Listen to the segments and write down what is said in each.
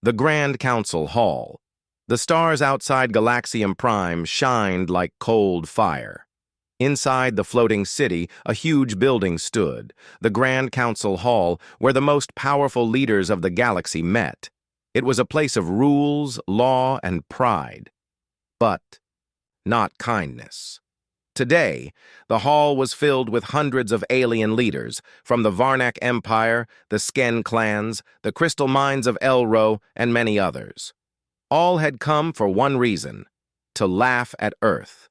The Grand Council Hall. The stars outside Galaxium Prime shined like cold fire. Inside the floating city, a huge building stood, the Grand Council Hall, where the most powerful leaders of the galaxy met. It was a place of rules, law, and pride. But not kindness. Today, the hall was filled with hundreds of alien leaders, from the Varnak Empire, the Sken clans, the crystal mines of Elro, and many others. All had come for one reason: to laugh at Earth.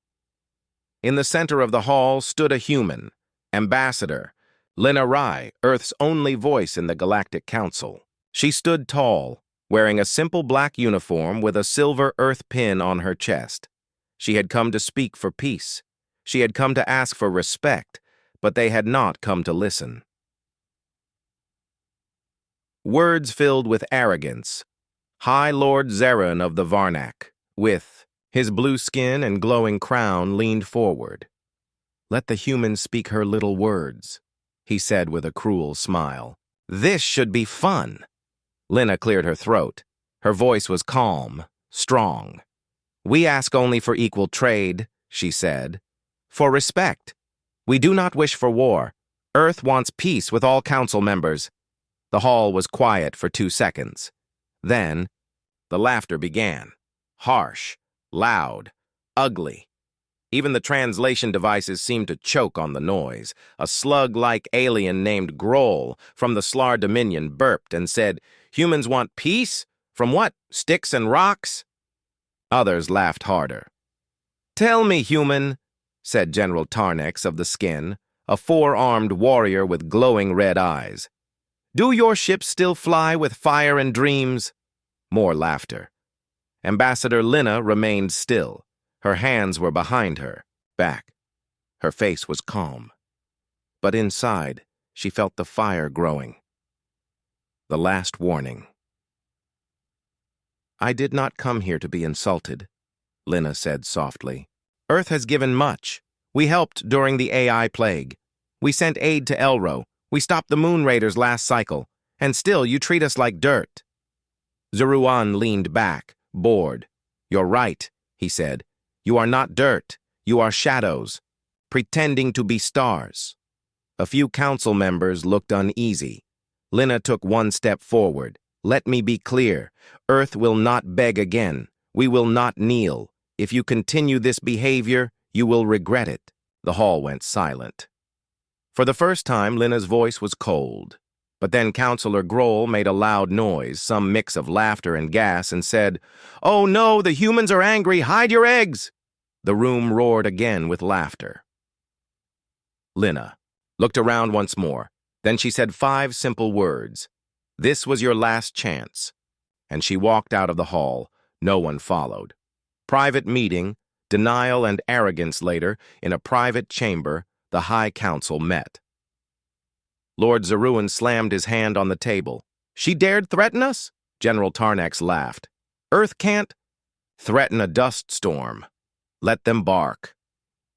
In the center of the hall stood a human, Ambassador Lina Rai, Earth's only voice in the Galactic Council. She stood tall, wearing a simple black uniform with a silver Earth pin on her chest. She had come to speak for peace. She had come to ask for respect, but they had not come to listen. Words filled with arrogance. High Lord Zaran of the Varnak, with his blue skin and glowing crown, leaned forward. "Let the human speak her little words," he said with a cruel smile. "This should be fun." Lina cleared her throat. Her voice was calm, strong. "We ask only for equal trade," she said. "For respect. We do not wish for war. Earth wants peace with all council members." The hall was quiet for 2 seconds. Then, the laughter began. Harsh, loud, ugly. Even the translation devices seemed to choke on the noise. A slug-like alien named Groll from the Slar Dominion burped and said, "Humans want peace? From what, sticks and rocks?" Others laughed harder. "Tell me, human," said General Tarnex of the Skin, a 4-armed warrior with glowing red eyes. "Do your ships still fly with fire and dreams?" More laughter. Ambassador Lina remained still. Her hands were behind her, back. Her face was calm. But inside, she felt the fire growing. The last warning. "I did not come here to be insulted," Lina said softly. "Earth has given much. We helped during the AI plague. We sent aid to Elro. We stopped the Moon Raiders last cycle. And still you treat us like dirt." Zeruan leaned back, bored. "You're right," he said. "You are not dirt. You are shadows, pretending to be stars." A few council members looked uneasy. Lina took one step forward. "Let me be clear. Earth will not beg again. We will not kneel. If you continue this behavior, you will regret it." The hall went silent. For the first time, Lina's voice was cold. But then Councillor Groll made a loud noise, some mix of laughter and gas, and said, "Oh no, the humans are angry! Hide your eggs!" The room roared again with laughter. Lina looked around once more. Then she said 5 simple words. "This was your last chance." And she walked out of the hall. No one followed. Private meeting, denial and arrogance later, in a private chamber, the High Council met. Lord Zeruan slammed his hand on the table. "She dared threaten us?" General Tarnax laughed. "Earth can't threaten a dust storm. Let them bark."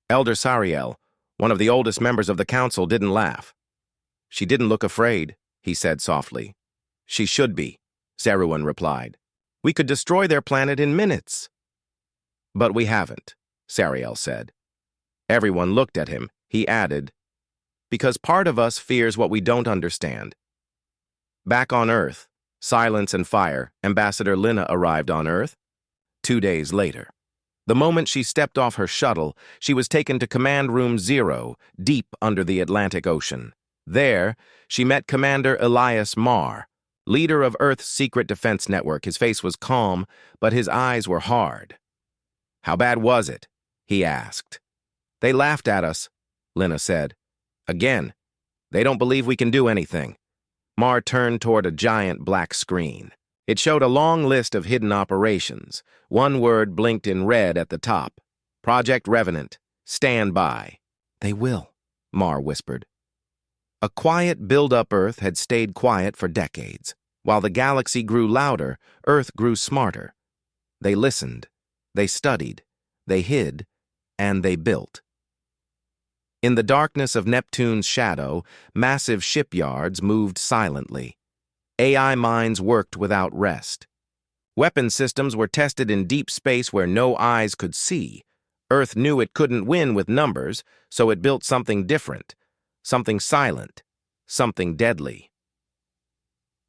Elder Sariel, one of the oldest members of the council, didn't laugh. "She didn't look afraid," he said softly. "She should be," Zeruan replied. "We could destroy their planet in minutes." "But we haven't," Sariel said. Everyone looked at him. He added, "Because part of us fears what we don't understand." Back on Earth, silence and fire, Ambassador Lina arrived on Earth 2 days later. The moment she stepped off her shuttle, she was taken to Command Room 0, deep under the Atlantic Ocean. There, she met Commander Elias Marr, leader of Earth's secret defense network. His face was calm, but his eyes were hard. "How bad was it?" he asked. "They laughed at us," Lina said. "Again, they don't believe we can do anything." Marr turned toward a giant black screen. It showed a long list of hidden operations. One word blinked in red at the top. "Project Revenant. Stand by." "They will," Marr whispered. A quiet build-up Earth had stayed quiet for decades. While the galaxy grew louder, Earth grew smarter. They listened, they studied, they hid, and they built. In the darkness of Neptune's shadow, massive shipyards moved silently. AI minds worked without rest. Weapon systems were tested in deep space where no eyes could see. Earth knew it couldn't win with numbers, so it built something different, something silent, something deadly.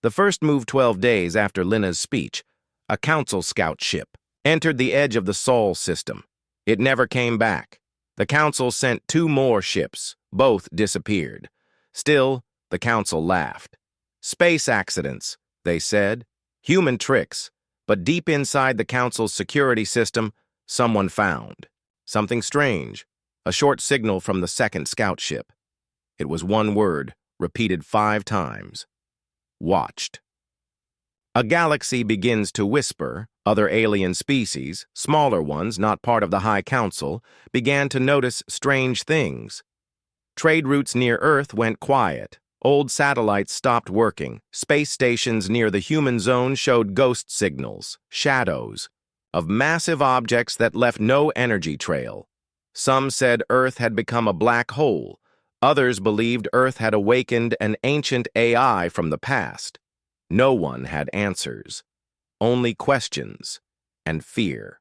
The first move 12 days after Lina's speech, a council scout ship, entered the edge of the Sol system. It never came back. The council sent 2 more ships. Both disappeared. Still, the council laughed. Space accidents, they said. Human tricks. But deep inside the council's security system, someone found something strange, a short signal from the second scout ship. It was one word, repeated 5 times. Watched. A galaxy begins to whisper. Other alien species, smaller ones not part of the High Council, began to notice strange things. Trade routes near Earth went quiet. Old satellites stopped working. Space stations near the human zone showed ghost signals, shadows, of massive objects that left no energy trail. Some said Earth had become a black hole. Others believed Earth had awakened an ancient AI from the past. No one had answers. Only questions and fear.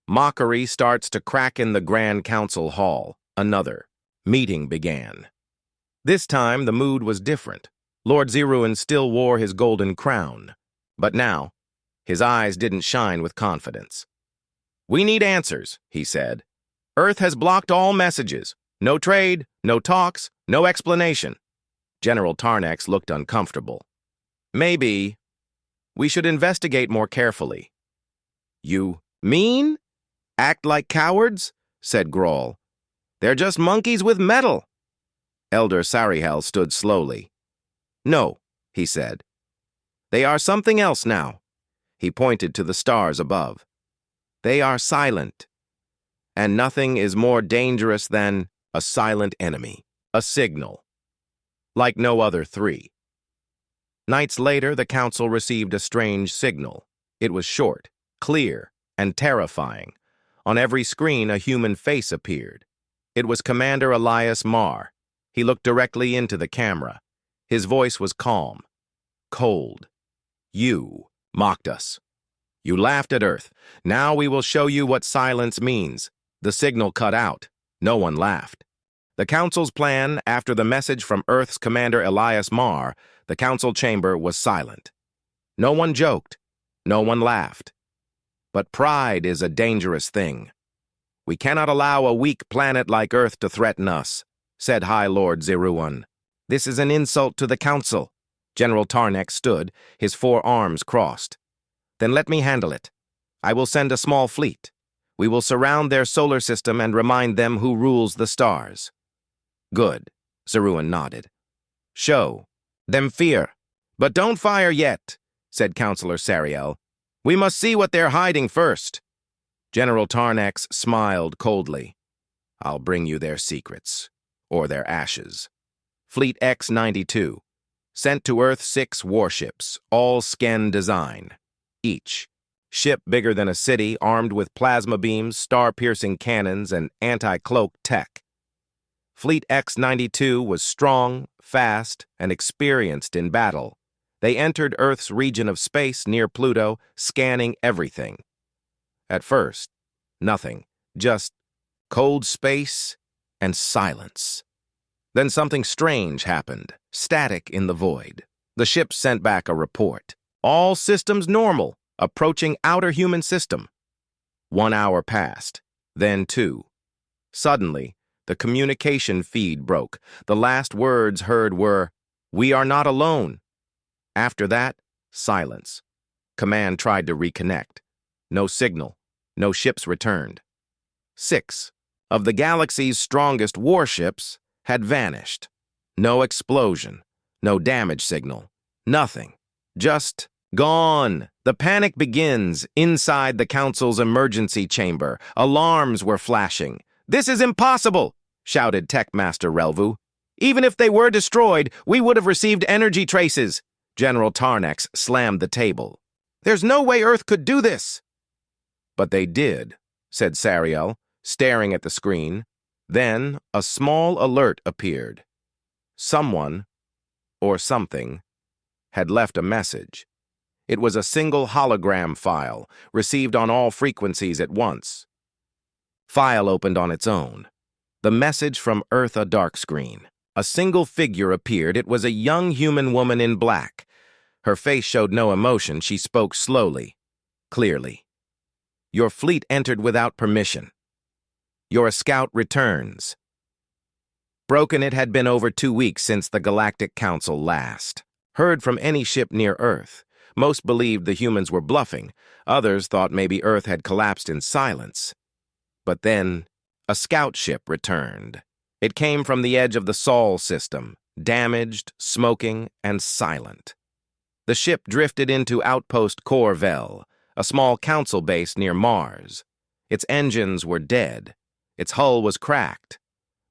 Mockery starts to crack in the Grand Council Hall. Another meeting began. This time, the mood was different. Lord Zeruan still wore his golden crown. But now, his eyes didn't shine with confidence. "We need answers," he said. "Earth has blocked all messages. No trade, no talks, no explanation." General Tarnax looked uncomfortable. "Maybe we should investigate more carefully." "You mean? Act like cowards?" said Grawl. "They're just monkeys with metal." Elder Sarihel stood slowly. "No," he said. "They are something else now." He pointed to the stars above. "They are silent. And nothing is more dangerous than a silent enemy, a signal. Like no other 3. Nights later, the council received a strange signal. It was short, clear, and terrifying. On every screen, a human face appeared. It was Commander Elias Marr. He looked directly into the camera. His voice was calm, cold. "You mocked us. You laughed at Earth. Now we will show you what silence means." The signal cut out. No one laughed. The council's plan, after the message from Earth's Commander Elias Marr, the council chamber was silent. No one joked. No one laughed. But pride is a dangerous thing. "We cannot allow a weak planet like Earth to threaten us," said High Lord Zeruan. "This is an insult to the council." General Tarnax stood, his 4 arms crossed. "Then let me handle it. I will send a small fleet. We will surround their solar system and remind them who rules the stars." "Good," Zeruan nodded. "Show them fear. But don't fire yet," said Councillor Sariel. "We must see what they're hiding first." General Tarnax smiled coldly. "I'll bring you their secrets, or their ashes." Fleet X-92. Sent to Earth 6 warships, all Sken design. Each. Ship bigger than a city, armed with plasma beams, star-piercing cannons, and anti-cloak tech. Fleet X-92 was strong, fast, and experienced in battle. They entered Earth's region of space near Pluto, scanning everything. At first, nothing, just cold space and silence. Then something strange happened, static in the void. The ship sent back a report. "All systems normal, approaching outer human system." 1 hour passed, then 2. Suddenly, the communication feed broke. The last words heard were, "We are not alone." After that, silence. Command tried to reconnect. No signal. No ships returned. 6 of the galaxy's strongest warships had vanished. No explosion. No damage signal. Nothing. Just gone. The panic begins inside the council's emergency chamber. Alarms were flashing. "This is impossible," shouted Tech Master Relvu. "Even if they were destroyed, we would have received energy traces." General Tarnax slammed the table. "There's no way Earth could do this." "But they did," said Sariel, staring at the screen. Then a small alert appeared. Someone, or something, had left a message. It was a single hologram file, received on all frequencies at once. File opened on its own. The message from Earth, a dark screen. A single figure appeared. It was a young human woman in black. Her face showed no emotion. She spoke slowly, clearly. Your fleet entered without permission. Your scout returns. Broken, it had been over 2 weeks since the Galactic Council last heard from any ship near Earth. Most believed the humans were bluffing. Others thought maybe Earth had collapsed in silence. But then, a scout ship returned. It came from the edge of the Sol system, damaged, smoking, and silent. The ship drifted into Outpost Corvel, a small council base near Mars. Its engines were dead. Its hull was cracked.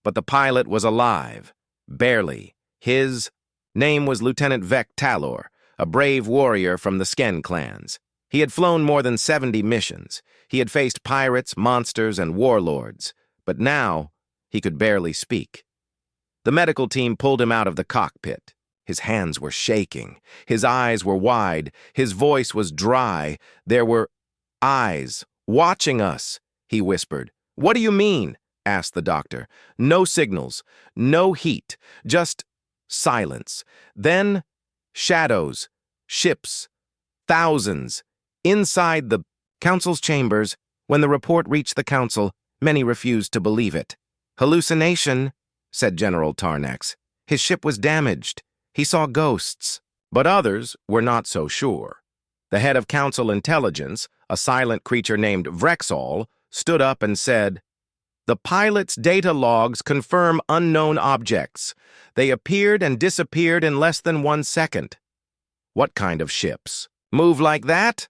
But the pilot was alive. Barely. His name was Lieutenant Vec Talor, a brave warrior from the Sken clans. He had flown more than 70 missions. He had faced pirates, monsters, and warlords. But now, he could barely speak. The medical team pulled him out of the cockpit. His hands were shaking. His eyes were wide. His voice was dry. There were eyes watching us, he whispered. What do you mean? Asked the doctor. No signals, no heat, just silence. Then shadows, ships, thousands. Inside the council's chambers, when the report reached the council, many refused to believe it. Hallucination, said General Tarnex. His ship was damaged. He saw ghosts. But others were not so sure. The head of council intelligence, a silent creature named Vrexall, stood up and said, The pilot's data logs confirm unknown objects. They appeared and disappeared in less than 1 second. What kind of ships? Move like that?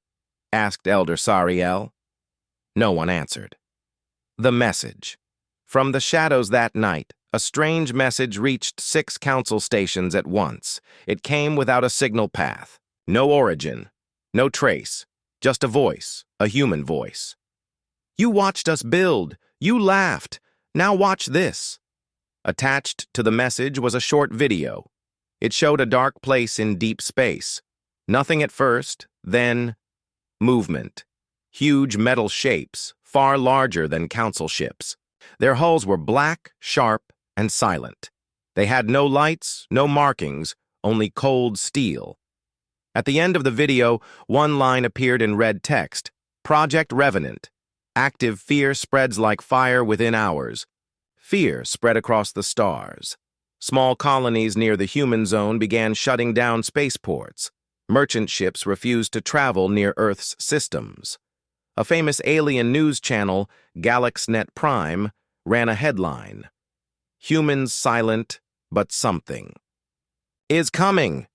Asked Elder Sariel. No one answered. The message. From the shadows that night, a strange message reached 6 council stations at once. It came without a signal path. No origin. No trace. Just a voice. A human voice. You watched us build. You laughed. Now watch this. Attached to the message was a short video. It showed a dark place in deep space. Nothing at first, then movement. Huge metal shapes, far larger than council ships. Their hulls were black, sharp, and silent. They had no lights, no markings, only cold steel. At the end of the video, one line appeared in red text, Project Revenant. Active fear spreads like fire within hours. Fear spread across the stars. Small colonies near the human zone began shutting down spaceports. Merchant ships refused to travel near Earth's systems. A famous alien news channel, GalaxNet Prime, ran a headline. Humans silent, but something is coming.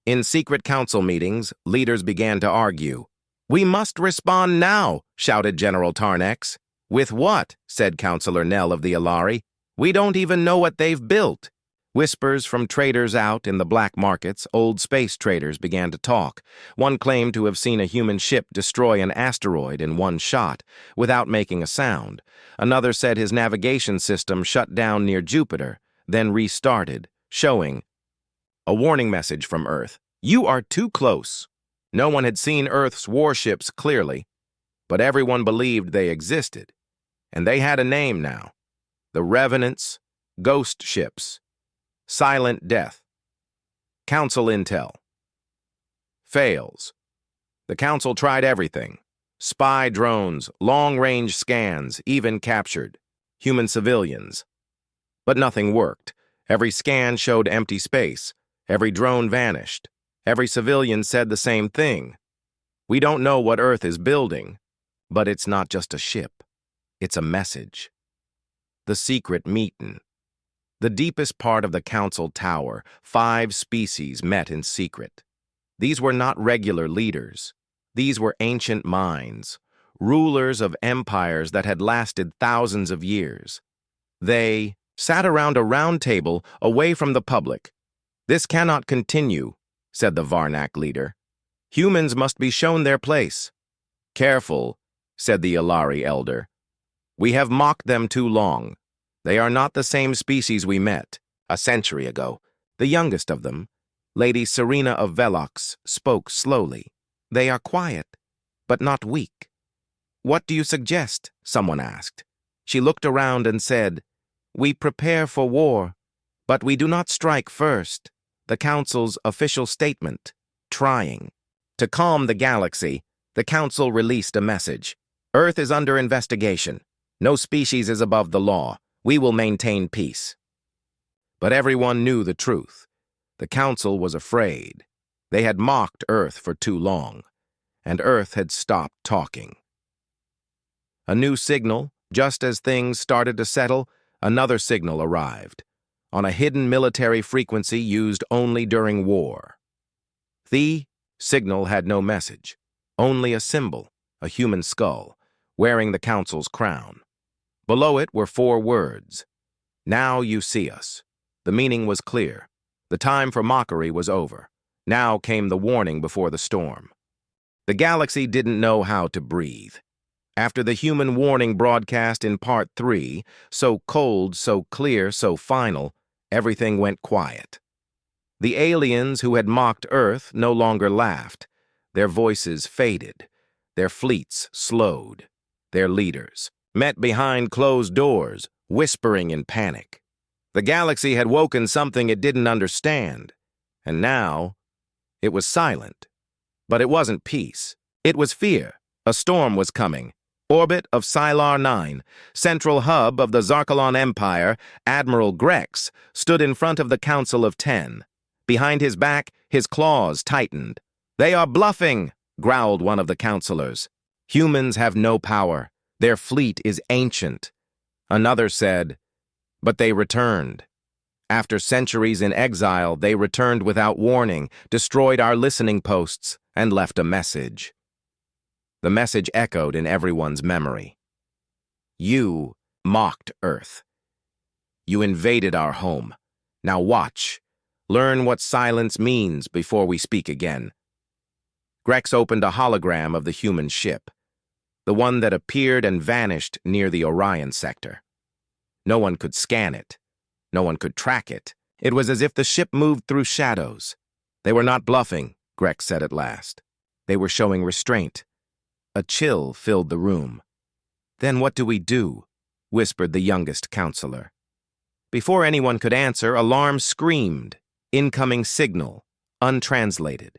In secret council meetings, leaders began to argue. We must respond now, shouted General Tarnex. With what? Said Councillor Nell of the Alari. We don't even know what they've built. Whispers from traders out in the black markets, old space traders began to talk. One claimed to have seen a human ship destroy an asteroid in one shot, without making a sound. Another said his navigation system shut down near Jupiter, then restarted, showing a warning message from Earth. You are too close. No one had seen Earth's warships clearly, but everyone believed they existed. And they had a name now. The Revenants, Ghost Ships. Silent Death. Council Intel. Fails. The Council tried everything. Spy drones, long-range scans, even captured human civilians. But nothing worked. Every scan showed empty space. Every drone vanished. Every civilian said the same thing. We don't know what Earth is building, but it's not just a ship. It's a message. The secret meeting. The deepest part of the council tower, 5 species met in secret. These were not regular leaders. These were ancient minds, rulers of empires that had lasted thousands of years. They sat around a round table away from the public. This cannot continue, said the Varnak leader. Humans must be shown their place. Careful, said the Alari elder. We have mocked them too long. They are not the same species we met a century ago. The youngest of them, Lady Serena of Velox, spoke slowly. They are quiet, but not weak. What do you suggest? Someone asked. She looked around and said, We prepare for war, but we do not strike first. The Council's official statement, trying. To calm the galaxy, the Council released a message. Earth is under investigation. No species is above the law. We will maintain peace. But everyone knew the truth. The Council was afraid. They had mocked Earth for too long, and Earth had stopped talking. A new signal, just as things started to settle, another signal arrived, on a hidden military frequency used only during war. The signal had no message, only a symbol, a human skull, wearing the Council's crown. Below it were 4 words. Now you see us. The meaning was clear. The time for mockery was over. Now came the warning before the storm. The galaxy didn't know how to breathe. After the human warning broadcast in Part 3, so cold, so clear, so final, everything went quiet. The aliens who had mocked Earth no longer laughed. Their voices faded. Their fleets slowed. Their leaders met behind closed doors, whispering in panic. The galaxy had woken something it didn't understand, and now it was silent. But it wasn't peace. It was fear. A storm was coming. Orbit of Sylar 9, central hub of the Zarkalon Empire, Admiral Grex stood in front of the Council of 10. Behind his back, his claws tightened. They are bluffing, growled one of the counselors. Humans have no power. Their fleet is ancient. Another said, but they returned. After centuries in exile, they returned without warning, destroyed our listening posts, and left a message. The message echoed in everyone's memory. You mocked Earth. You invaded our home. Now watch. Learn what silence means before we speak again. Grex opened a hologram of the human ship, the one that appeared and vanished near the Orion sector. No one could scan it. No one could track it. It was as if the ship moved through shadows. They were not bluffing, Grex said at last. They were showing restraint. A chill filled the room. Then what do we do? Whispered the youngest counselor. Before anyone could answer, alarm screamed. Incoming signal, untranslated.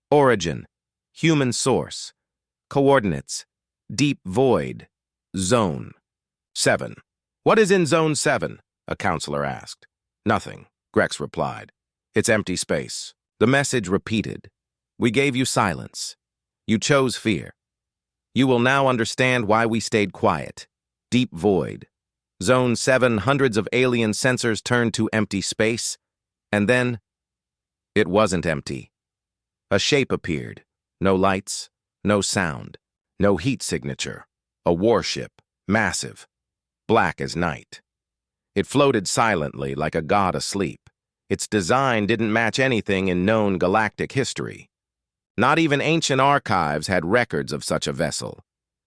Origin, human source. Coordinates, deep void. Zone 7. What is in Zone 7? A counselor asked. Nothing, Grex replied. It's empty space. The message repeated. We gave you silence. You chose fear. You will now understand why we stayed quiet. Deep void. Zone 7, hundreds of alien sensors turned to empty space. And then, it wasn't empty. A shape appeared. No lights, no sound, no heat signature. A warship, massive, black as night. It floated silently like a god asleep. Its design didn't match anything in known galactic history. Not even ancient archives had records of such a vessel.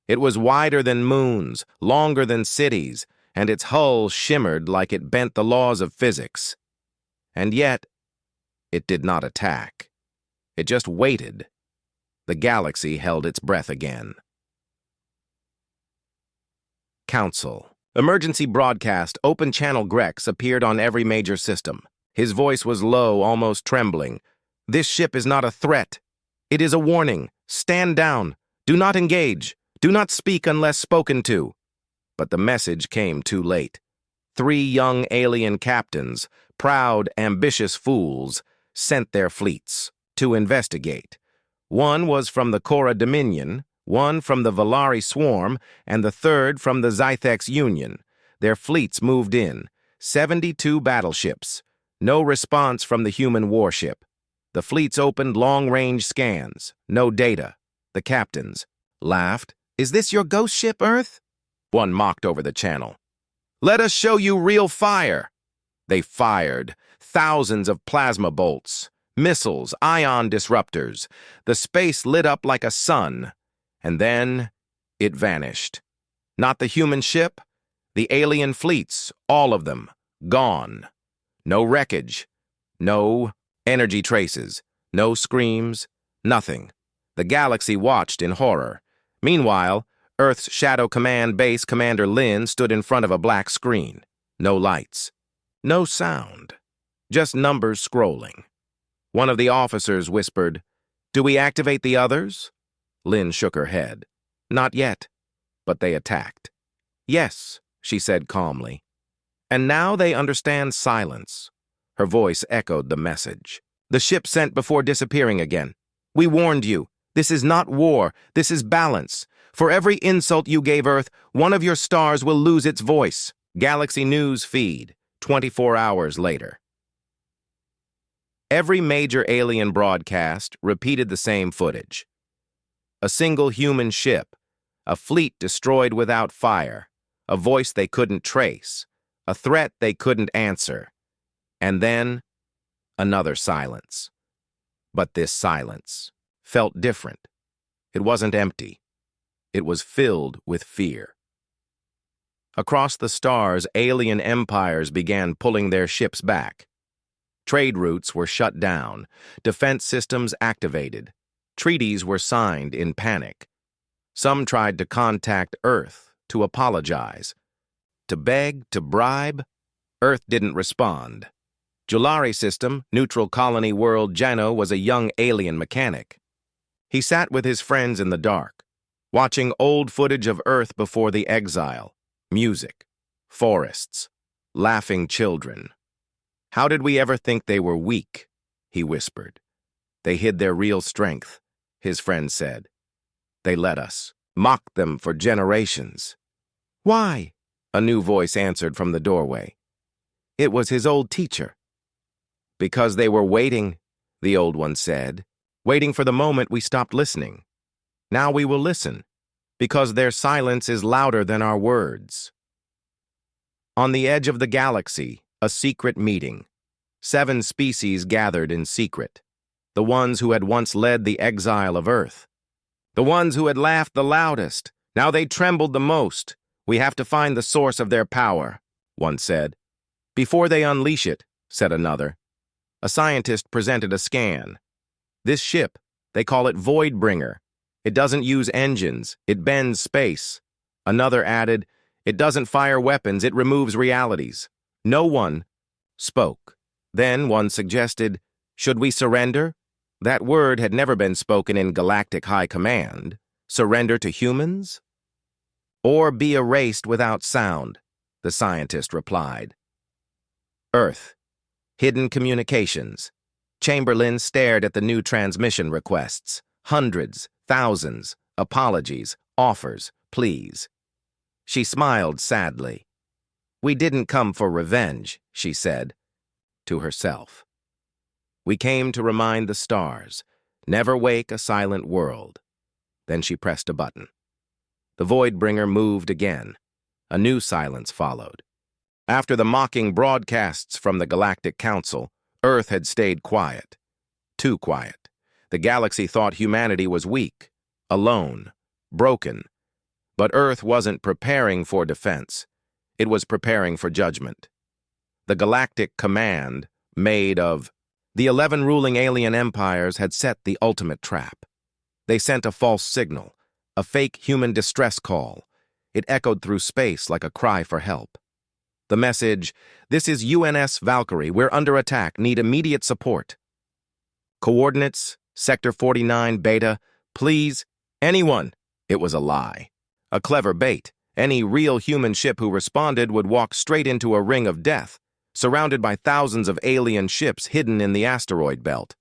It was wider than moons, longer than cities, and its hull shimmered like it bent the laws of physics. And yet, it did not attack. It just waited. The galaxy held its breath again. Council. Emergency broadcast, open channel Grex appeared on every major system. His voice was low, almost trembling. This ship is not a threat. It is a warning. Stand down. Do not engage. Do not speak unless spoken to. But the message came too late. 3 young alien captains, proud, ambitious fools, sent their fleets to investigate. One was from the Cora Dominion, one from the Valari Swarm, and the third from the Zythex Union. Their fleets moved in, 72 battleships. No response from the human warship. The fleets opened long-range scans. No data. The captains laughed. Is this your ghost ship, Earth? One mocked over the channel. Let us show you real fire. They fired. Thousands of plasma bolts, missiles, ion disruptors. The space lit up like a sun. And then it vanished. Not the human ship. The alien fleets, all of them, gone. No wreckage. No energy traces. No screams. Nothing. The galaxy watched in horror. Meanwhile, Earth's Shadow Command Base Commander Lin stood in front of a black screen. No lights. No sound. Just numbers scrolling. One of the officers whispered, "Do we activate the others?" Lin shook her head. "Not yet." But they attacked. "Yes," she said calmly. "And now they understand silence." Her voice echoed the message. "The ship sent before disappearing again. We warned you. This is not war. This is balance. For every insult you gave Earth, one of your stars will lose its voice." Galaxy News feed, 24 hours later. Every major alien broadcast repeated the same footage. A single human ship, a fleet destroyed without fire, a voice they couldn't trace, a threat they couldn't answer. And then, another silence. But this silence felt different. It wasn't empty. It was filled with fear. Across the stars, alien empires began pulling their ships back. Trade routes were shut down, defense systems activated, treaties were signed in panic. Some tried to contact Earth to apologize. To beg, to bribe, Earth didn't respond. Julari System, neutral colony world Jano was a young alien mechanic. He sat with his friends in the dark, watching old footage of Earth before the exile, music, forests, laughing children. "How did we ever think they were weak?" he whispered. "They hid their real strength," his friend said. "They let us, mocked them for generations." "Why?" a new voice answered from the doorway. It was his old teacher. "Because they were waiting," the old one said, "waiting for the moment we stopped listening. Now we will listen, because their silence is louder than our words." On the edge of the galaxy, a secret meeting. 7 species gathered in secret. The ones who had once led the exile of Earth. The ones who had laughed the loudest. Now they trembled the most. "We have to find the source of their power," one said. "Before they unleash it," said another. A scientist presented a scan. "This ship, they call it Voidbringer. It doesn't use engines. It bends space." Another added, "It doesn't fire weapons. It removes realities." No one spoke. Then one suggested, "Should we surrender?" That word had never been spoken in Galactic High Command. Surrender to humans? "Or be erased without sound," the scientist replied. Earth. Hidden communications. Chamberlain stared at the new transmission requests. Hundreds, thousands, apologies, offers, pleas. She smiled sadly. "We didn't come for revenge," she said, to herself. "We came to remind the stars, never wake a silent world." Then she pressed a button. The Voidbringer moved again. A new silence followed. After the mocking broadcasts from the Galactic Council, Earth had stayed quiet. Too quiet. The galaxy thought humanity was weak, alone, broken. But Earth wasn't preparing for defense. It was preparing for judgment. The Galactic Command, made of the 11 ruling alien empires, had set the ultimate trap. They sent a false signal, a fake human distress call. It echoed through space like a cry for help. The message, "This is UNS Valkyrie. We're under attack. Need immediate support." Coordinates, Sector 49 Beta. Please, anyone. It was a lie. A clever bait. Any real human ship who responded would walk straight into a ring of death, surrounded by thousands of alien ships hidden in the asteroid belt.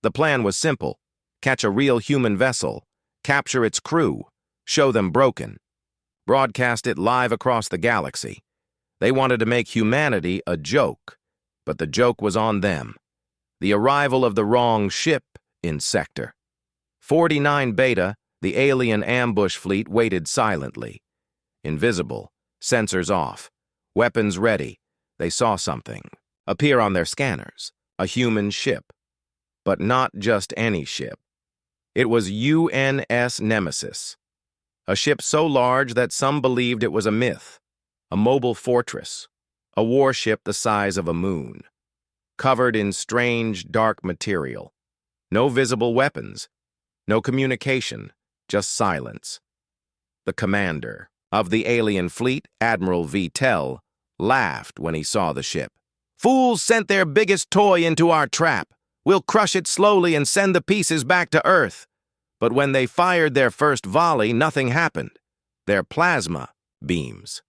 The plan was simple. Catch a real human vessel, capture its crew, show them broken, broadcast it live across the galaxy. They wanted to make humanity a joke, but the joke was on them. The arrival of the wrong ship in Sector 49 Beta, the alien ambush fleet, waited silently. Invisible, sensors off, weapons ready. They saw something appear on their scanners, a human ship. But not just any ship. It was UNS Nemesis, a ship so large that some believed it was a myth, a mobile fortress, a warship the size of a moon, covered in strange, dark material. No visible weapons, No communication, just silence. The commander of the alien fleet, Admiral Vittel, laughed when he saw the ship. "Fools sent their biggest toy into our trap. We'll crush it slowly and send the pieces back to Earth." But when they fired their first volley, nothing happened. Their plasma beams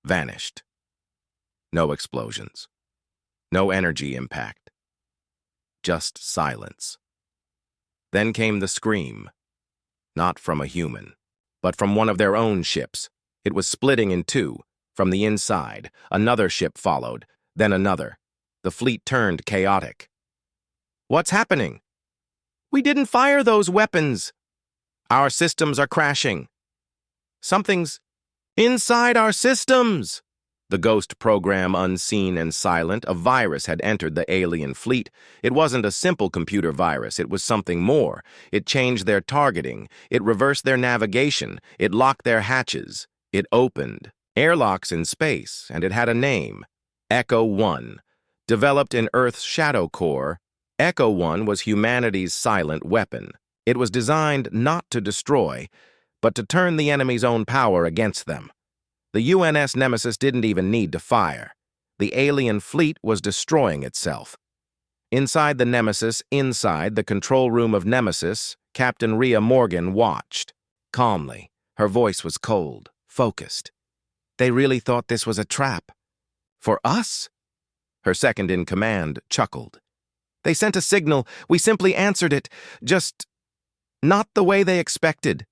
vanished. No explosions. No energy impact. Just silence. Then came the scream. Not from a human, but from one of their own ships. It was splitting in two. From the inside, another ship followed, then another. The fleet turned chaotic. "What's happening?" "We didn't fire those weapons." "Our systems are crashing." "Something's inside our systems." The ghost program, unseen and silent, a virus had entered the alien fleet. It wasn't a simple computer virus, it was something more. It changed their targeting, it reversed their navigation, it locked their hatches, it opened airlocks in space, and it had a name, Echo 1. Developed in Earth's shadow core, Echo 1 was humanity's silent weapon. It was designed not to destroy, but to turn the enemy's own power against them. The UNS Nemesis didn't even need to fire. The alien fleet was destroying itself. Inside the Nemesis, inside the control room of Nemesis, Captain Rhea Morgan watched. Calmly, her voice was cold, focused. "They really thought this was a trap. For us?" Her second-in-command chuckled. "They sent a signal, we simply answered it, just not the way they expected."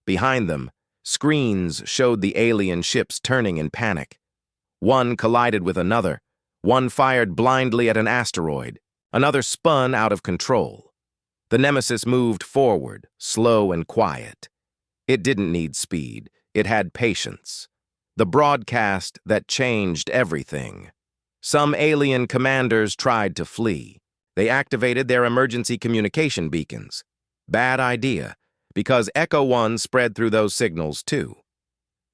Behind them, screens showed the alien ships turning in panic. One collided with another. One fired blindly at an asteroid. Another spun out of control. The Nemesis moved forward, slow and quiet. It didn't need speed. It had patience. The broadcast that changed everything. Some alien commanders tried to flee. They activated their emergency communication beacons. Bad idea, because Echo 1 spread through those signals too.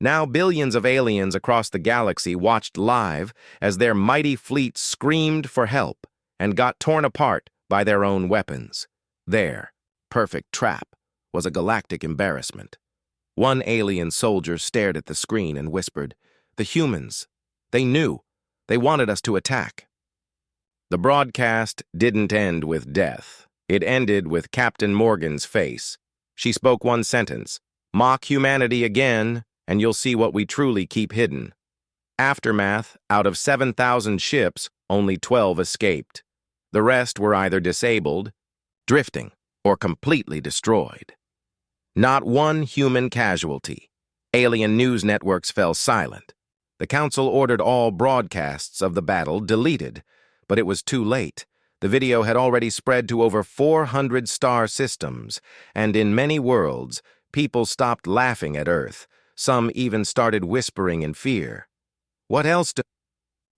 Now billions of aliens across the galaxy watched live as their mighty fleet screamed for help and got torn apart by their own weapons. Their perfect trap was a galactic embarrassment. One alien soldier stared at the screen and whispered, "The humans. They knew. They wanted us to attack." The broadcast didn't end with death. It ended with Captain Morgan's face. She spoke one sentence, "Mock humanity again, and you'll see what we truly keep hidden." Aftermath, out of 7,000 ships, only 12 escaped. The rest were either disabled, drifting, or completely destroyed. Not one human casualty. Alien news networks fell silent. The Council ordered all broadcasts of the battle deleted, but it was too late. The video had already spread to over 400 star systems, and in many worlds, people stopped laughing at Earth. Some even started whispering in fear. "What else do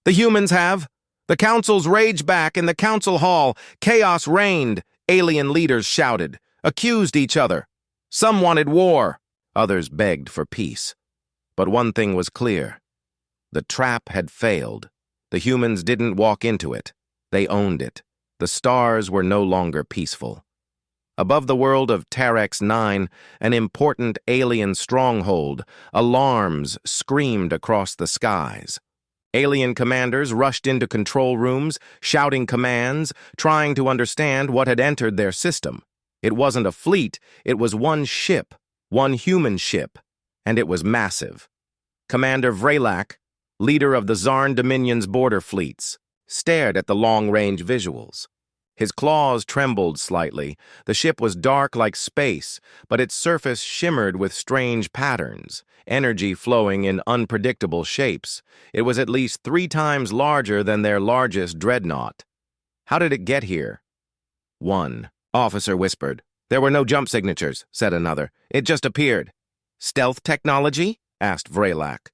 the humans have?" The Council's raged back in the Council Hall. Chaos reigned. Alien leaders shouted, accused each other. Some wanted war. Others begged for peace. But one thing was clear. The trap had failed. The humans didn't walk into it. They owned it. The stars were no longer peaceful. Above the world of Tarex 9, an important alien stronghold, alarms screamed across the skies. Alien commanders rushed into control rooms, shouting commands, trying to understand what had entered their system. It wasn't a fleet, it was one ship, one human ship, and it was massive. Commander Vrelak, leader of the Zarn Dominion's border fleets, stared at the long-range visuals. His claws trembled slightly. The ship was dark like space, but its surface shimmered with strange patterns, energy flowing in unpredictable shapes. It was at least 3 times larger than their largest dreadnought. How did it get here? One officer whispered. "There were no jump signatures," said another. "It just appeared." "Stealth technology?" asked Vrelak,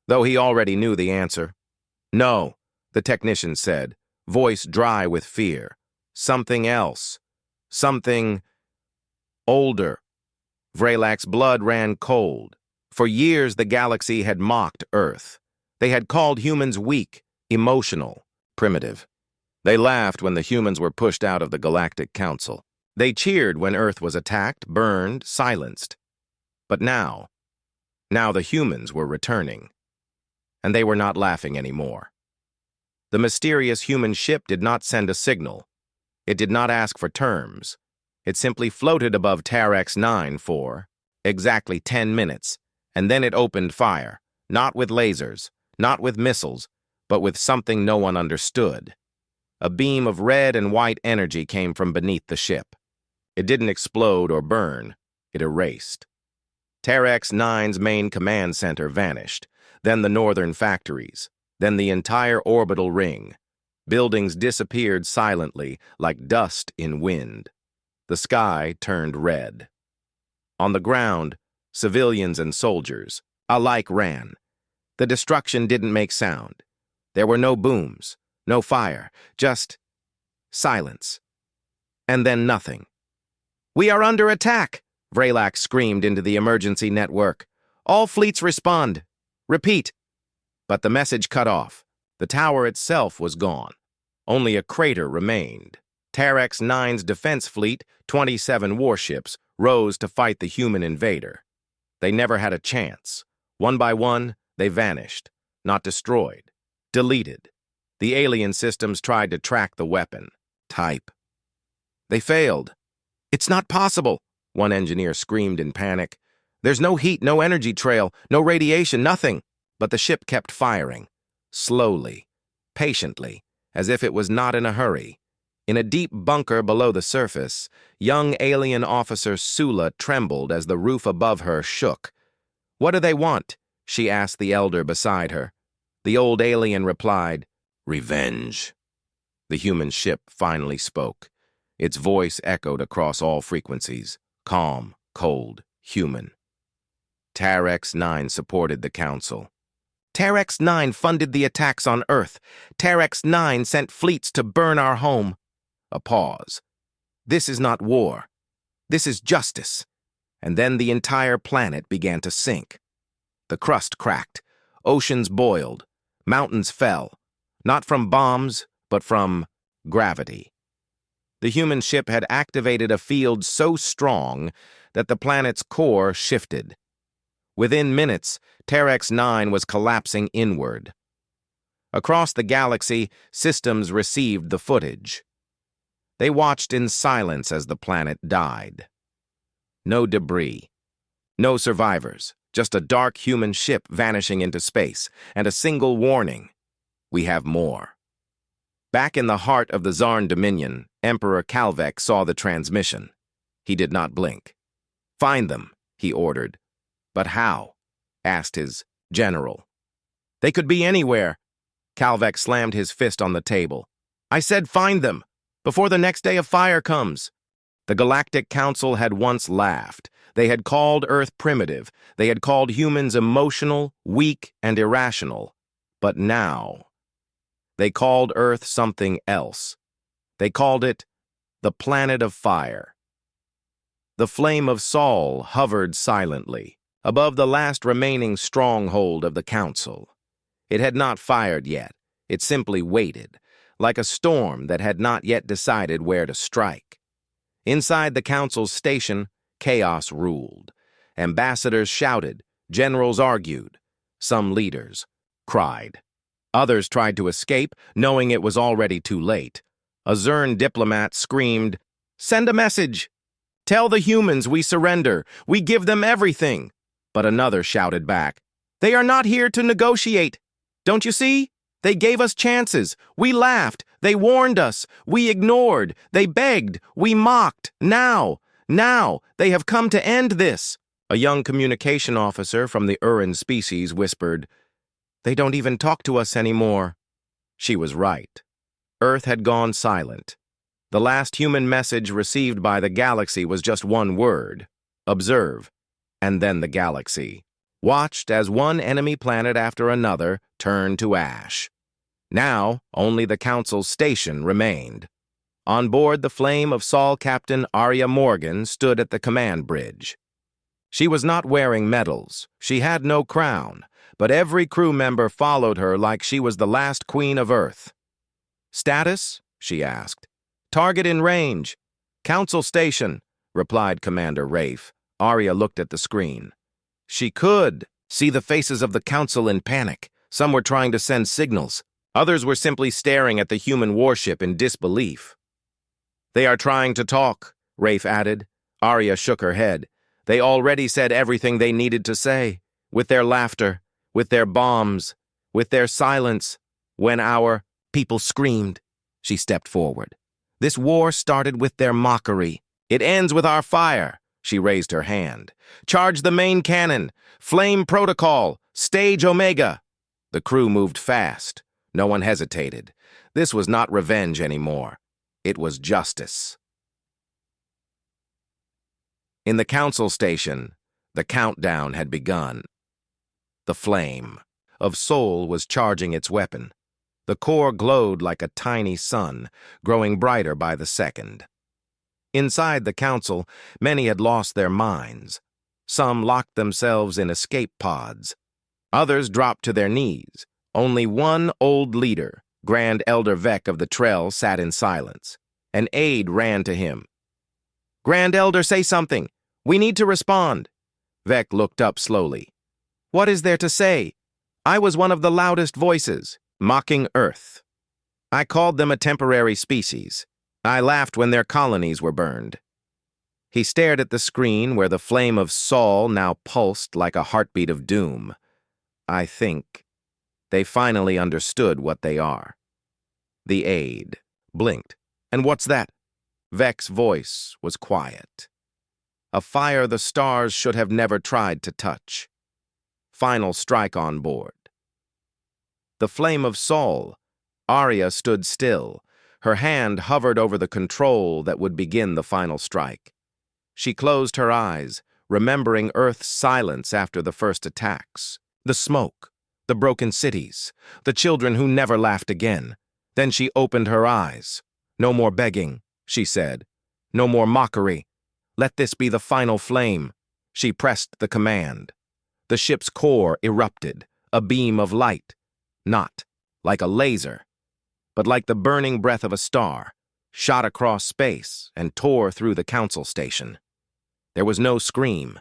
though he already knew the answer. "No," the technician said, voice dry with fear. "Something else. Something older." Vrelak's blood ran cold. For years, the galaxy had mocked Earth. They had called humans weak, emotional, primitive. They laughed when the humans were pushed out of the Galactic Council. They cheered when Earth was attacked, burned, silenced. But now the humans were returning, and they were not laughing anymore. The mysterious human ship did not send a signal. It did not ask for terms. It simply floated above Tarex 9 for exactly 10 minutes, and then it opened fire, not with lasers, not with missiles, but with something no one understood. A beam of red and white energy came from beneath the ship. It didn't explode or burn. It erased. Tarex 9's main command center vanished, then the northern factories, then the entire orbital ring. Buildings disappeared silently, like dust in wind. The sky turned red. On the ground, civilians and soldiers alike ran. The destruction didn't make sound. There were no booms, no fire, just silence. And then nothing. "We are under attack!" Vrelax screamed into the emergency network. "All fleets respond. Repeat." But the message cut off. The tower itself was gone. Only a crater remained. Tarex 9's defense fleet, 27 warships, rose to fight the human invader. They never had a chance. One by one, they vanished. Not destroyed. Deleted. The alien systems tried to track the weapon. Type. They failed. "It's not possible," one engineer screamed in panic. "There's no heat, no energy trail, no radiation, nothing." But the ship kept firing. Slowly. Patiently. As if it was not in a hurry. In a deep bunker below the surface, young alien officer Sula trembled as the roof above her shook. "What do they want?" she asked the elder beside her. The old alien replied, "Revenge." The human ship finally spoke. Its voice echoed across all frequencies, calm, cold, human. Tarex 9 supported the council. "Tarex 9 funded the attacks on Earth. Tarex 9 sent fleets to burn our home." A pause. "This is not war. This is justice." And then the entire planet began to sink. The crust cracked. Oceans boiled. Mountains fell. Not from bombs, but from gravity. The human ship had activated a field so strong that the planet's core shifted. Within minutes, Tarex 9 was collapsing inward. Across the galaxy, systems received the footage. They watched in silence as the planet died. No debris. No survivors. Just a dark human ship vanishing into space, and a single warning. We have more. Back in the heart of the Zarn Dominion, Emperor Calvek saw the transmission. He did not blink. "Find them," he ordered. "But how?" asked his general. "They could be anywhere." Calvek slammed his fist on the table. "I said find them, before the next day of fire comes." The Galactic Council had once laughed. They had called Earth primitive. They had called humans emotional, weak, and irrational. But now, they called Earth something else. They called it the Planet of Fire. The flame of Sol hovered silently above the last remaining stronghold of the Council. It had not fired yet. It simply waited, like a storm that had not yet decided where to strike. Inside the Council's station, chaos ruled. Ambassadors shouted, generals argued. Some leaders cried. Others tried to escape, knowing it was already too late. A Zern diplomat screamed, "Send a message! Tell the humans we surrender. We give them everything." But another shouted back, "They are not here to negotiate. Don't you see? They gave us chances. We laughed. They warned us. We ignored. They begged. We mocked. Now, they have come to end this." A young communication officer from the Uran species whispered, "They don't even talk to us anymore." She was right. Earth had gone silent. The last human message received by the galaxy was just one word: observe. And then the galaxy watched as one enemy planet after another turned to ash. Now, only the Council's station remained. On board the Flame of Sol, Captain Arya Morgan stood at the command bridge. She was not wearing medals. She had no crown, but every crew member followed her like she was the last queen of Earth. "Status?" she asked. "Target in range." "Council station," replied Commander Rafe. Arya looked at the screen. She could see the faces of the council in panic. Some were trying to send signals. Others were simply staring at the human warship in disbelief. "They are trying to talk," Rafe added. Arya shook her head. "They already said everything they needed to say. With their laughter, with their bombs, with their silence. When our people screamed." She stepped forward. "This war started with their mockery. It ends with our fire." She raised her hand. "Charge the main cannon! Flame protocol! Stage Omega!" The crew moved fast. No one hesitated. This was not revenge anymore. It was justice. In the council station, the countdown had begun. The flame of Sol was charging its weapon. The core glowed like a tiny sun, growing brighter by the second. Inside the council, many had lost their minds. Some locked themselves in escape pods. Others dropped to their knees. Only one old leader, Grand Elder Vec of the Trell, sat in silence. An aide ran to him. "Grand Elder, say something. We need to respond." Vec looked up slowly. "What is there to say? I was one of the loudest voices, mocking Earth. I called them a temporary species. I laughed when their colonies were burned." He stared at the screen where the flame of Sol now pulsed like a heartbeat of doom. "I think they finally understood what they are." The aide blinked. "And what's that?" Vec's voice was quiet. "A fire the stars should have never tried to touch. Final strike on board." The flame of Sol. Arya stood still. Her hand hovered over the control that would begin the final strike. She closed her eyes, remembering Earth's silence after the first attacks. The smoke, the broken cities, the children who never laughed again. Then she opened her eyes. "No more begging," she said. "No more mockery. Let this be the final flame." She pressed the command. The ship's core erupted, a beam of light. Not like a laser, but like the burning breath of a star, shot across space and tore through the council station. There was no scream,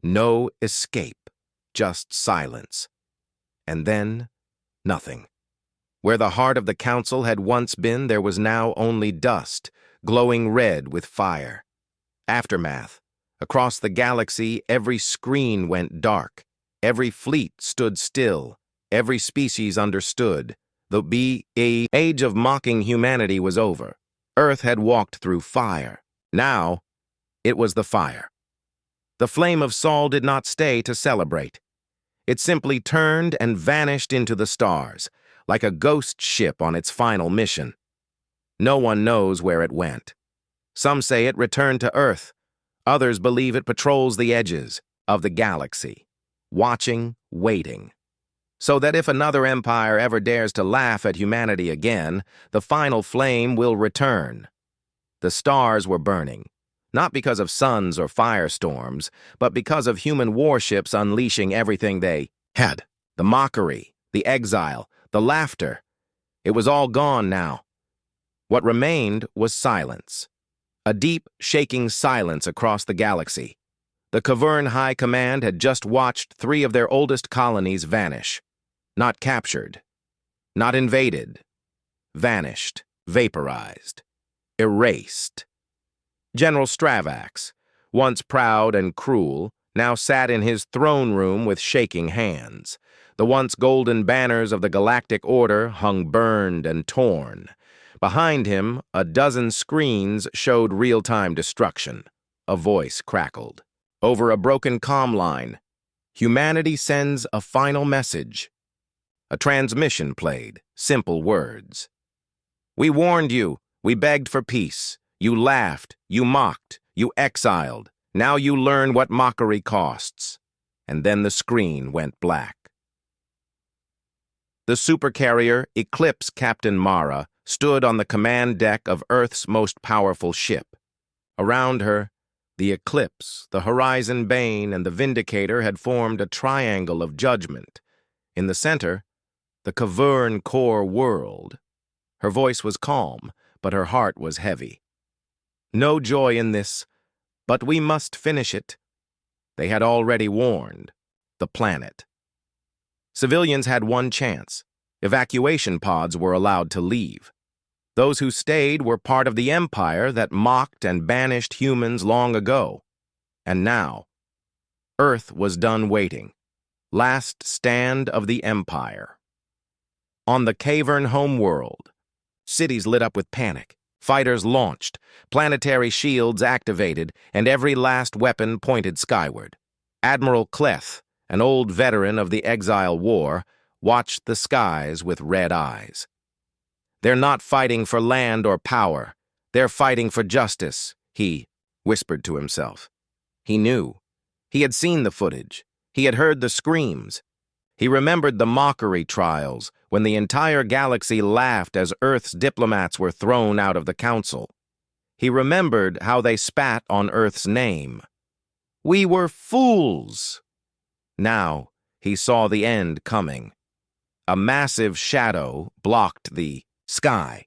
no escape, just silence. And then, nothing. Where the heart of the council had once been, there was now only dust, glowing red with fire. Aftermath. Across the galaxy, every screen went dark. Every fleet stood still. Every species understood. The age of mocking humanity was over. Earth had walked through fire. Now, it was the fire. The flame of Sol did not stay to celebrate. It simply turned and vanished into the stars, like a ghost ship on its final mission. No one knows where it went. Some say it returned to Earth. Others believe it patrols the edges of the galaxy, watching, waiting. So that if another empire ever dares to laugh at humanity again, the final flame will return. The stars were burning, not because of suns or firestorms, but because of human warships unleashing everything they had. The mockery, the exile, the laughter. It was all gone now. What remained was silence. A deep, shaking silence across the galaxy. The Covert High Command had just watched 3 of their oldest colonies vanish. Not captured, not invaded, vanished, vaporized, erased. General Stravax, once proud and cruel, now sat in his throne room with shaking hands. The once golden banners of the Galactic Order hung burned and torn. Behind him, a dozen screens showed real-time destruction. A voice crackled. Over a broken comm line, humanity sends a final message. A transmission played, simple words. "We warned you, we begged for peace. You laughed, you mocked, you exiled. Now you learn what mockery costs." And then the screen went black. The supercarrier Eclipse Captain Mara stood on the command deck of Earth's most powerful ship. Around her, the Eclipse, the Horizon Bane, and the Vindicator had formed a triangle of judgment. In the center, the Cavern core world. Her voice was calm, but her heart was heavy. No joy in this, but we must finish it. They had already warned the planet. Civilians had one chance. Evacuation pods were allowed to leave. Those who stayed were part of the empire that mocked and banished humans long ago. And now, Earth was done waiting. Last stand of the empire. On the cavern homeworld, cities lit up with panic. Fighters launched, planetary shields activated, and every last weapon pointed skyward. Admiral Cleth, an old veteran of the Exile War, watched the skies with red eyes. They're not fighting for land or power. They're fighting for justice, he whispered to himself. He knew. He had seen the footage. He had heard the screams. He remembered the mockery trials when the entire galaxy laughed as Earth's diplomats were thrown out of the council. He remembered how they spat on Earth's name. We were fools! Now he saw the end coming. A massive shadow blocked the sky.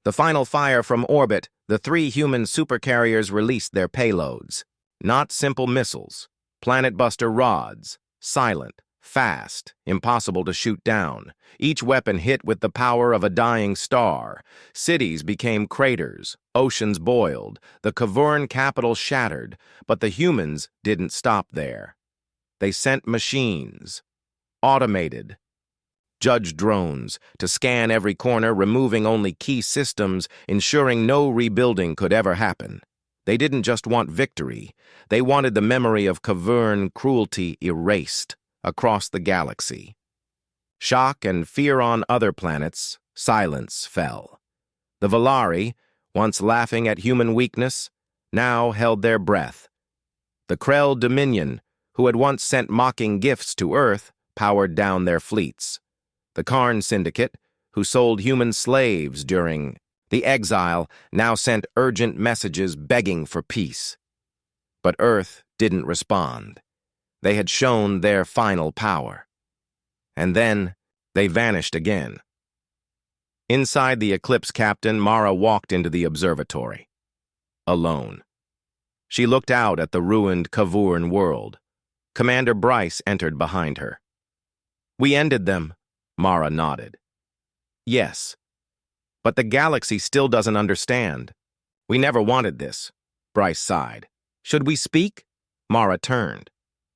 The final fire from orbit, the 3 human supercarriers released their payloads. Not simple missiles, planet-buster rods, silent, fast, impossible to shoot down. Each weapon hit with the power of a dying star. Cities became craters, oceans boiled, the cavern capital shattered, but the humans didn't stop there. They sent machines, automated, judge drones, to scan every corner, removing only key systems, ensuring no rebuilding could ever happen. They didn't just want victory, they wanted the memory of cavern cruelty erased across the galaxy. Shock and fear on other planets, silence fell. The Valari, once laughing at human weakness, now held their breath. The Krell Dominion, who had once sent mocking gifts to Earth, powered down their fleets. The Karn Syndicate, who sold human slaves during the exile, now sent urgent messages begging for peace. But Earth didn't respond. They had shown their final power. And then they vanished again. Inside the Eclipse captain, Mara walked into the observatory. Alone. She looked out at the ruined Cavern world. Commander Bryce entered behind her. We ended them, Mara nodded. Yes, but the galaxy still doesn't understand. We never wanted this, Bryce sighed. Should we speak? Mara turned.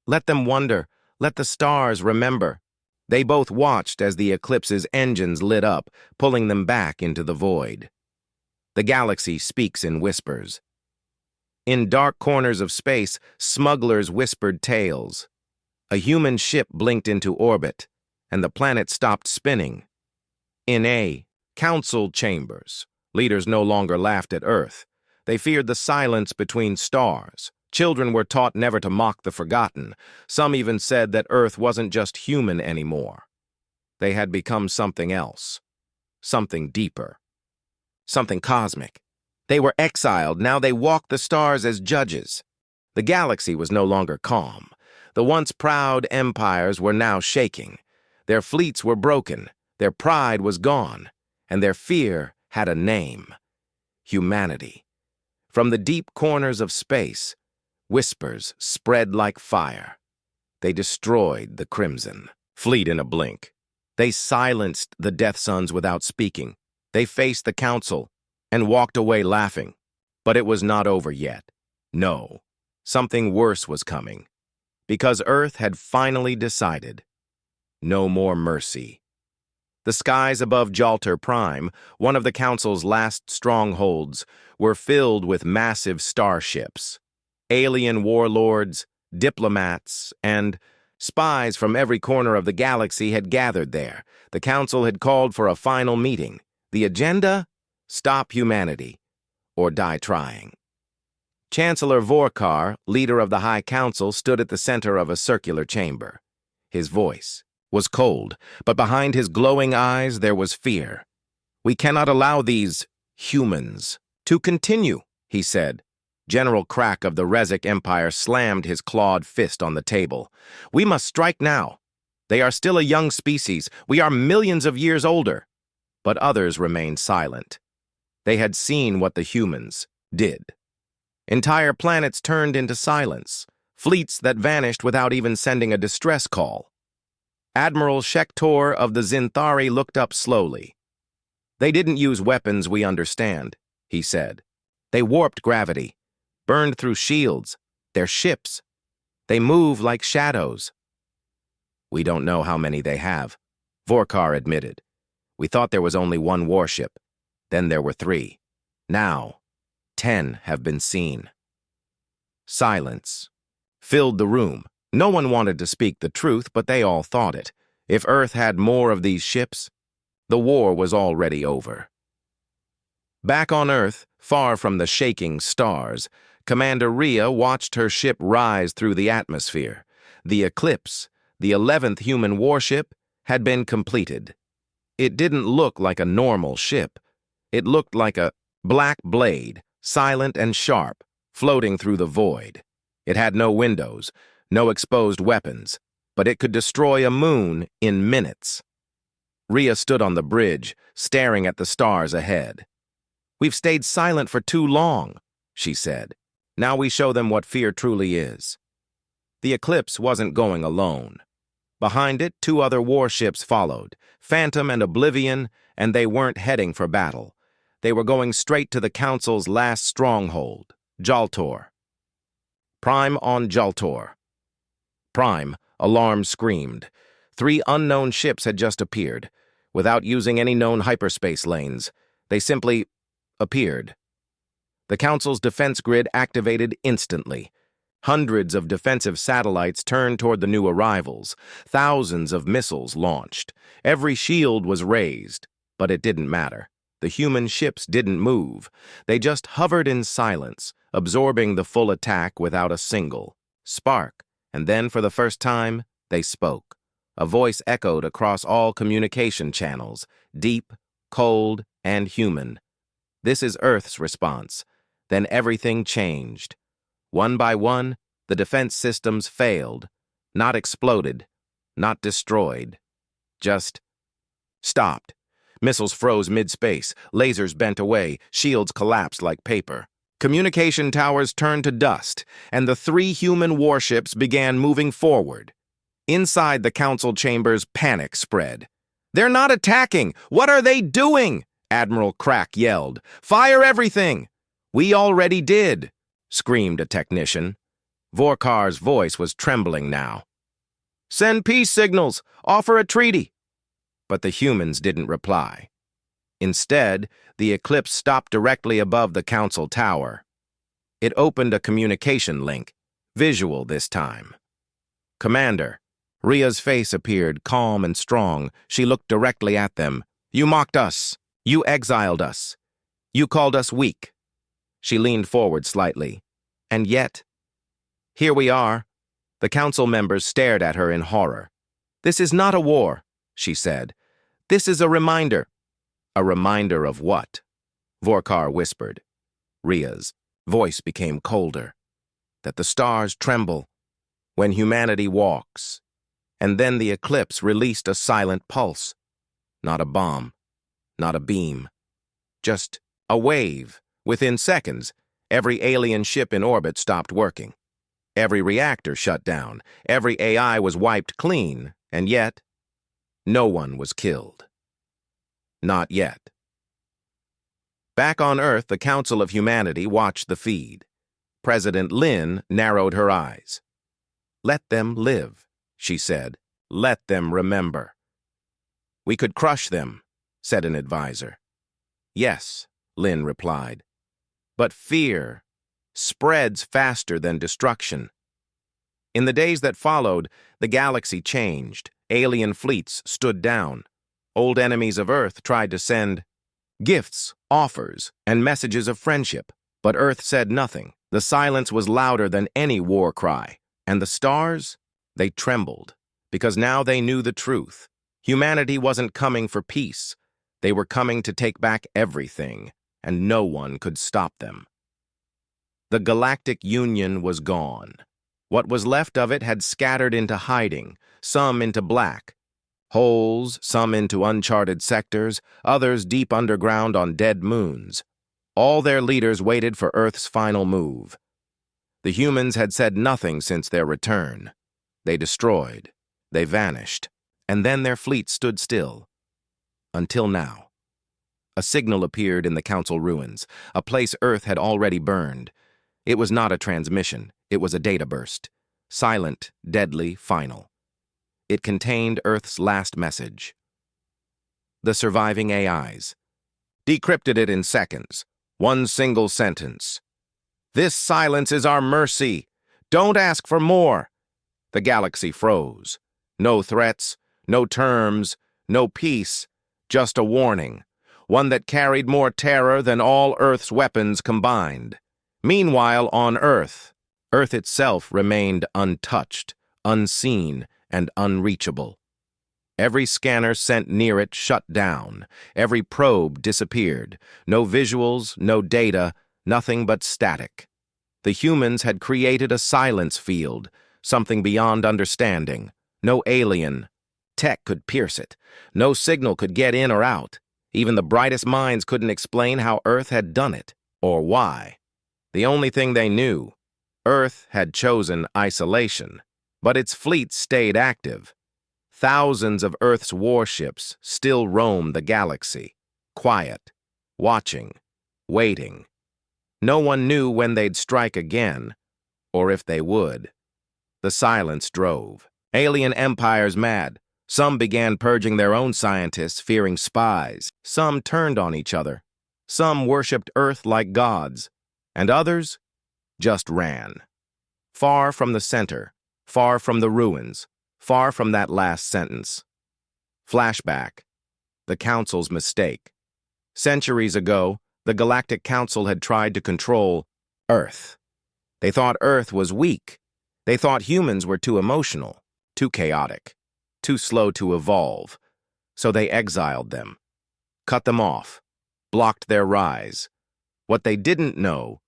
Let them wonder. Let the stars remember. They both watched as the Eclipse's engines lit up, pulling them back into the void. The galaxy speaks in whispers. In dark corners of space, smugglers whispered tales. A human ship blinked into orbit, and the planet stopped spinning. In council chambers, leaders no longer laughed at Earth. They feared the silence between stars. Children were taught never to mock the forgotten. Some even said that Earth wasn't just human anymore. They had become something else. Something deeper. Something cosmic. They were exiled, now they walked the stars as judges. The galaxy was no longer calm. The once proud empires were now shaking. Their fleets were broken, their pride was gone, and their fear had a name. Humanity. From the deep corners of space, whispers spread like fire. They destroyed the Crimson Fleet in a blink. They silenced the Death Suns without speaking. They faced the Council and walked away laughing. But it was not over yet. No, something worse was coming. Because Earth had finally decided. No more mercy. The skies above Jalter Prime, one of the Council's last strongholds, were filled with massive starships. Alien warlords, diplomats, and spies from every corner of the galaxy had gathered there. The Council had called for a final meeting. The agenda? Stop humanity, or die trying. Chancellor Vorkar, leader of the High Council, stood at the center of a circular chamber. His voice was cold, but behind his glowing eyes there was fear. We cannot allow these humans to continue, he said. General Crack of the Rezic Empire slammed his clawed fist on the table. We must strike now. They are still a young species. We are millions of years older. But others remained silent. They had seen what the humans did. Entire planets turned into silence, fleets that vanished without even sending a distress call. Admiral Shektor of the Zinthari looked up slowly. "They didn't use weapons we understand," he said. "They warped gravity, burned through shields, their ships. They move like shadows." "We don't know how many they have," Vorkar admitted. "We thought there was only one warship. Then there were 3. Now, 10 have been seen." Silence filled the room. No one wanted to speak the truth, but they all thought it. If Earth had more of these ships, the war was already over. Back on Earth, far from the shaking stars, Commander Rhea watched her ship rise through the atmosphere. The Eclipse, the 11th human warship, had been completed. It didn't look like a normal ship. It looked like a black blade, silent and sharp, floating through the void. It had no windows, no exposed weapons, but it could destroy a moon in minutes. Rhea stood on the bridge, staring at the stars ahead. "We've stayed silent for too long," she said. "Now we show them what fear truly is." The Eclipse wasn't going alone. Behind it, 2 other warships followed, Phantom and Oblivion, and they weren't heading for battle. They were going straight to the Council's last stronghold, Jaltor. "Prime on Jaltor." "Prime," alarm screamed. 3 unknown ships had just appeared. Without using any known hyperspace lanes, they simply appeared. The Council's defense grid activated instantly. Hundreds of defensive satellites turned toward the new arrivals. Thousands of missiles launched. Every shield was raised, but it didn't matter. The human ships didn't move. They just hovered in silence, absorbing the full attack without a single spark. And then, for the first time, they spoke. A voice echoed across all communication channels, deep, cold, and human. "This is Earth's response." Then everything changed. One by one, the defense systems failed. Not exploded, not destroyed. Just stopped. Missiles froze mid-space, lasers bent away, shields collapsed like paper. Communication towers turned to dust, and the 3 human warships began moving forward. Inside the council chambers, panic spread. "They're not attacking! What are they doing?" Admiral Crack yelled. "Fire everything!" "We already did," screamed a technician. Vorkar's voice was trembling now. "Send peace signals! Offer a treaty!" But the humans didn't reply. Instead, the Eclipse stopped directly above the council tower. It opened a communication link, visual this time. "Commander." Rhea's face appeared, calm and strong. She looked directly at them. "You mocked us. You exiled us. You called us weak." She leaned forward slightly. "And yet, here we are." The council members stared at her in horror. "This is not a war," she said. "This is a reminder." "A reminder of what?" Vorkar whispered. Rhea's voice became colder. "That the stars tremble when humanity walks." And then the Eclipse released a silent pulse. Not a bomb, not a beam. Just a wave. Within seconds, every alien ship in orbit stopped working. Every reactor shut down. Every AI was wiped clean. And yet, no one was killed. Not yet. Back on Earth, the Council of Humanity watched the feed. President Lin narrowed her eyes. "Let them live," she said. "Let them remember." "We could crush them," said an advisor. "Yes," Lin replied. "But fear spreads faster than destruction." In the days that followed, the galaxy changed. Alien fleets stood down. Old enemies of Earth tried to send gifts, offers, and messages of friendship. But Earth said nothing. The silence was louder than any war cry. And the stars? They trembled, because now they knew the truth. Humanity wasn't coming for peace. They were coming to take back everything, and no one could stop them. The Galactic Union was gone. What was left of it had scattered into hiding, some into black holes, some into uncharted sectors, others deep underground on dead moons. All their leaders waited for Earth's final move. The humans had said nothing since their return. They destroyed, they vanished, and then their fleet stood still. Until now. A signal appeared in the Council ruins, a place Earth had already burned. It was not a transmission, it was a data burst. Silent, deadly, final. It contained Earth's last message. The surviving AIs decrypted it in seconds. One single sentence. "This silence is our mercy. Don't ask for more." The galaxy froze. No threats, no terms, no peace, just a warning. One that carried more terror than all Earth's weapons combined. Meanwhile, on Earth itself remained untouched, unseen, and unreachable. Every scanner sent near it shut down. Every probe disappeared. No visuals, no data, nothing but static. The humans had created a silence field, something beyond understanding. No alien tech could pierce it. No signal could get in or out. Even the brightest minds couldn't explain how Earth had done it, or why. The only thing they knew, Earth had chosen isolation, but its fleet stayed active. Thousands of Earth's warships still roam the galaxy, quiet, watching, waiting. No one knew when they'd strike again, or if they would. The silence drove. Alien empires mad. Some began purging their own scientists, fearing spies. Some turned on each other. Some worshipped Earth like gods. And others just ran. Far from the center, far from the ruins, far from that last sentence. Flashback. The Council's mistake. Centuries ago, the Galactic Council had tried to control Earth. They thought Earth was weak. They thought humans were too emotional, too chaotic, too slow to evolve. So they exiled them, cut them off, blocked their rise. What they didn't know,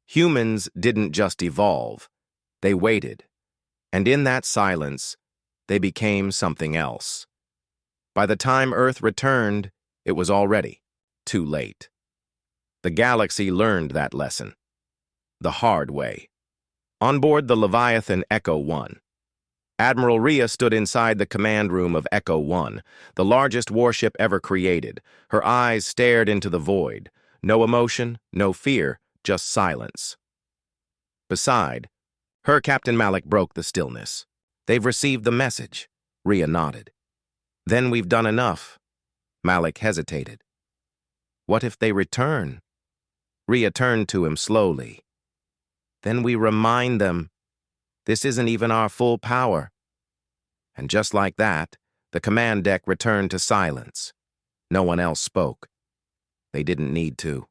humans didn't just evolve. They waited. And in that silence, they became something else. By the time Earth returned, it was already too late. The galaxy learned that lesson. The hard way. On board the Leviathan Echo 1, Admiral Rhea stood inside the command room of Echo 1, the largest warship ever created. Her eyes stared into the void. No emotion, no fear, just silence. Beside her, Captain Malik broke the stillness. "They've received the message," Rhea nodded. "Then we've done enough." Malik hesitated. "What if they return?" Rhea turned to him slowly. "Then we remind them, this isn't even our full power." And just like that, the command deck returned to silence. No one else spoke. They didn't need to.